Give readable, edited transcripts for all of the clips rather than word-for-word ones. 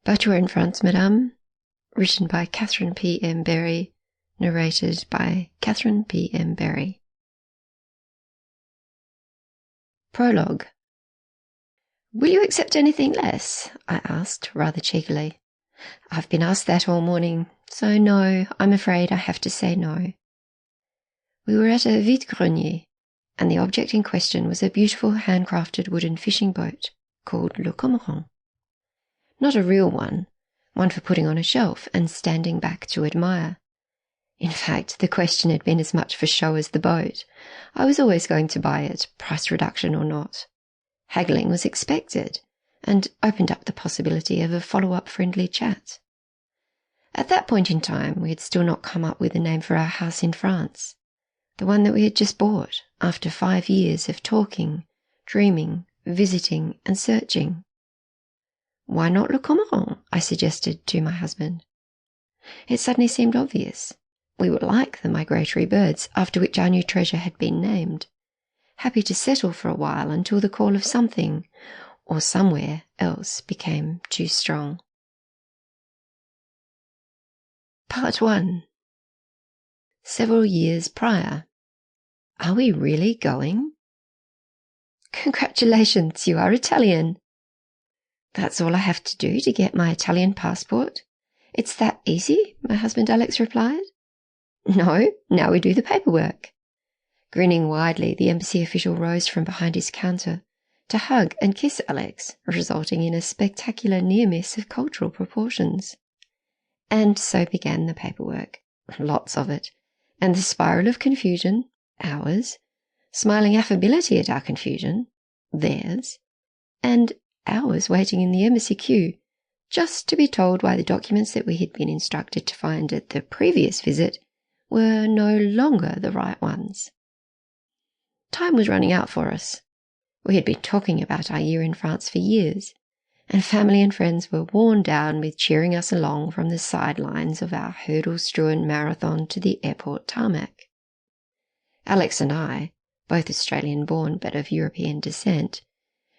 But you're in France, Madame. Written by Catherine P. M. Berry. Narrated by Catherine P. M. Berry. Prologue. "Will you accept anything less?" I asked, rather cheekily. "I've been asked that all morning, so no, I'm afraid I have to say no." We were at a vide-grenier, and the object in question was a beautiful handcrafted wooden fishing boat called Le Cormoran. Not a real one for putting on a shelf and standing back to admire. In fact, the question had been as much for show as the boat. I was always going to buy it, price reduction or not. Haggling was expected, and opened up the possibility of a follow-up friendly chat. At that point in time, we had still not come up with a name for our house in France, the one that we had just bought after 5 years of talking, dreaming, visiting, and searching. "Why not Le Cormoran?" I suggested to my husband. It suddenly seemed obvious. We were like the migratory birds after which our new treasure had been named, happy to settle for a while until the call of something or somewhere else became too strong. Part 1. Several years prior. Are we really going? Congratulations, you are Italian. That's all I have to do to get my Italian passport. It's that easy, my husband Alex replied. No, now we do the paperwork. Grinning widely, the embassy official rose from behind his counter to hug and kiss Alex, resulting in a spectacular near-miss of cultural proportions. And so began the paperwork, lots of it, and the spiral of confusion, ours, smiling affability at our confusion, theirs, and hours waiting in the embassy queue, just to be told why the documents that we had been instructed to find at the previous visit were no longer the right ones. Time was running out for us. We had been talking about our year in France for years, and family and friends were worn down with cheering us along from the sidelines of our hurdle-strewn marathon to the airport tarmac. Alex and I, both Australian-born but of European descent,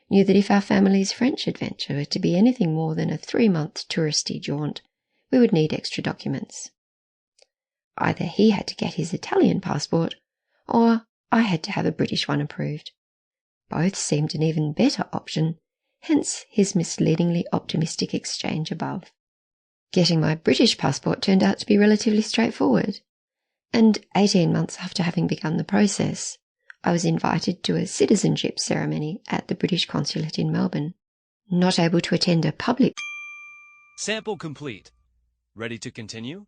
knew that if our family's French adventure were to be anything more than a 3-month touristy jaunt, we would need extra documents. Either he had to get his Italian passport, or I had to have a British one approved. Both seemed an even better option, hence his misleadingly optimistic exchange above. Getting my British passport turned out to be relatively straightforward, and 18 months after having begun the process, I was invited to a citizenship ceremony at the British consulate in Melbourne. Not able to attend a public... Sample complete. Ready to continue?